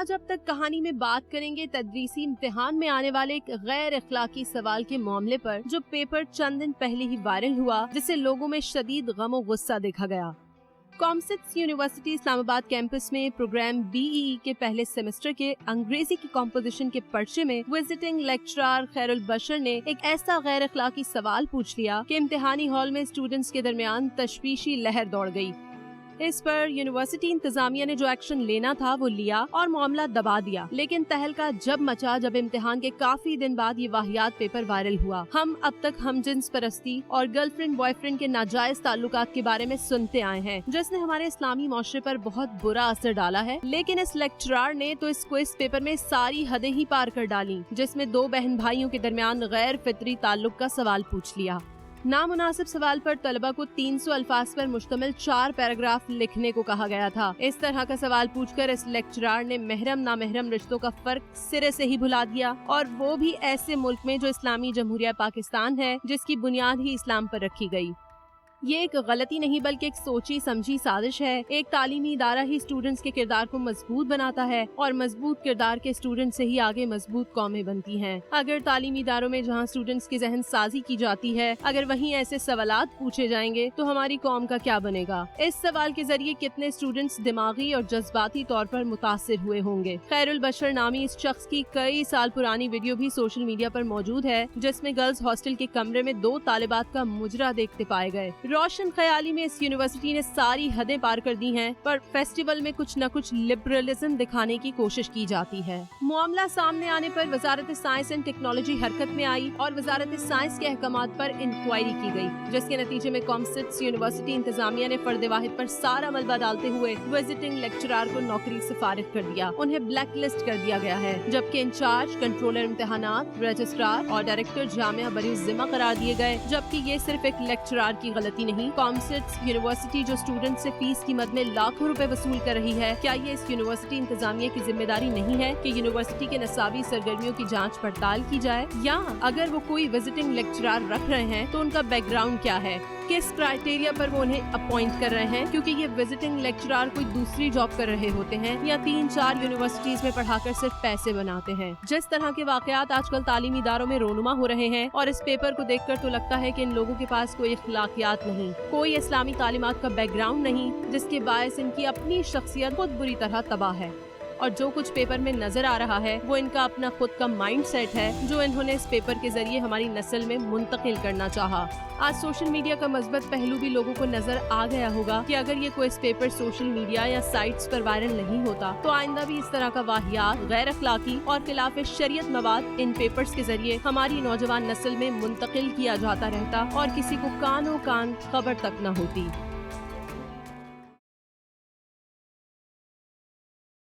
आज अब तक कहानी में बात करेंगे तदरीसी इम्तिहान में आने वाले एक गैर अखलाकी सवाल के मामले पर, जो पेपर चंद दिन पहले ही वायरल हुआ, जिसे लोगों में शदीद गम और गुस्सा देखा गया। कॉमसिट्स यूनिवर्सिटी इस्लामाबाद कैंपस में प्रोग्राम BEE के पहले सेमेस्टर के अंग्रेजी की कॉम्पोजिशन के पर्चे में विजिटिंग लेक्चरर खैरुल बशर ने एक ऐसा गैर अखलाकी सवाल पूछ लिया कि इम्तिहानी हॉल में स्टूडेंट्स के दरमियान तशवीशी लहर दौड़ गई। इस पर यूनिवर्सिटी इंतजामिया ने जो एक्शन लेना था वो लिया और मामला दबा दिया, लेकिन तहलका जब मचा जब इम्तिहान के काफी दिन बाद ये वाहियात पेपर वायरल हुआ। हम अब तक हमजिन्स परस्ती और गर्लफ्रेंड बॉयफ्रेंड के नाजायज ताल्लुकात के बारे में सुनते आए हैं, जिसने हमारे इस्लामी माशरे पर बहुत बुरा असर डाला है, लेकिन इस लेक्चरर ने तो इस क्विज पेपर में सारी हदें ही पार कर डाली, जिसमें 2 बहन भाइयों के दरमियान गैर फितरी ताल्लुक का सवाल पूछ लिया। नामुनासिब सवाल पर तलबा को 300 अल्फाज पर मुश्तमिल 4 पैराग्राफ लिखने को कहा गया था। इस तरह का सवाल पूछकर इस लेक्चरर ने महरम नामहरम रिश्तों का फर्क सिरे से ही भुला दिया, और वो भी ऐसे मुल्क में जो इस्लामी जमहूरिया पाकिस्तान है, जिसकी बुनियाद ही इस्लाम पर रखी गई। ये एक गलती नहीं बल्कि एक सोची समझी साजिश है। एक तालीमी इदारा ही स्टूडेंट्स के किरदार को मजबूत बनाता है, और मजबूत किरदार के स्टूडेंट से ही आगे मजबूत कौमें बनती हैं। अगर तालीमी इदारों में जहाँ स्टूडेंट्स की जहन साजी की जाती है, अगर वहीं ऐसे सवालात पूछे जाएंगे तो हमारी कौम का क्या बनेगा। इस सवाल के जरिए कितने स्टूडेंट्स दिमागी और जज्बाती तौर पर मुतासिर हुए होंगे। खैरुल बशर नामी इस शख्स की कई साल पुरानी वीडियो भी सोशल मीडिया पर मौजूद है, जिसमें गर्ल्स हॉस्टल के कमरे में 2 तालिबात का मुजरा देखते पाए गए। रोशन ख्याली में इस यूनिवर्सिटी ने सारी हदें पार कर दी हैं, पर फेस्टिवल में कुछ न कुछ लिबरलिज्म दिखाने की कोशिश की जाती है। मामला सामने आने पर वजारत साइंस एंड टेक्नोलॉजी हरकत में आई और वजारत साइंस के अहकामात पर इंक्वायरी की गई, जिसके नतीजे में कॉमसिट्स यूनिवर्सिटी इंतजामिया ने फर्द वाहिद पर सारा मलबा डालते हुए विजिटिंग लेक्चरर को नौकरी से फारिग कर दिया। उन्हें ब्लैक लिस्ट कर दिया गया है, जबकि इंचार्ज, कंट्रोलर इम्तिहानात, रजिस्ट्रार और डायरेक्टर जामिया बरी जिम्मा करार दिए गए। जबकि ये सिर्फ एक लेक्चरर की गलती नहीं, कॉमसिट्स यूनिवर्सिटी जो स्टूडेंट से फीस की मद में लाखों रुपए वसूल कर रही है, क्या ये इस यूनिवर्सिटी इंतजामिया की जिम्मेदारी नहीं है कि यूनिवर्सिटी के नसाबी सरगर्मियों की जांच पड़ताल की जाए? या अगर वो कोई विजिटिंग लेक्चरर रख रहे हैं तो उनका बैकग्राउंड क्या है, किस क्राइटेरिया पर वो उन्हें अपॉइंट कर रहे हैं, क्योंकि ये विजिटिंग लेक्चरर कोई दूसरी जॉब कर रहे होते हैं या 3-4 यूनिवर्सिटीज में पढ़ाकर सिर्फ पैसे बनाते हैं। जिस तरह के वाकयात आजकल तालीमी इदारों में रोनुमा हो रहे हैं, और इस पेपर को देखकर तो लगता है कि इन लोगों के पास कोई इखलाकियात नहीं, कोई इस्लामी तालीमात का बैकग्राउंड नहीं, जिसके बायस इनकी अपनी शख्सियत खुद बुरी तरह तबाह है। और जो कुछ पेपर में नजर आ रहा है वो इनका अपना खुद का माइंड सेट है, जो इन्होंने इस पेपर के जरिए हमारी नस्ल में मुंतकिल करना चाहा। आज सोशल मीडिया का मस्बत पहलू भी लोगों को नजर आ गया होगा कि अगर ये कोई पेपर सोशल मीडिया या साइट्स पर वायरल नहीं होता तो आइंदा भी इस तरह का वाहियात, गैर अखलाकी और खिलाफ शरीयत मवाद इन पेपर्स के जरिए हमारी नौजवान नस्ल में मुंतकिल किया जाता रहता और किसी को कानो कान खबर तक न होती।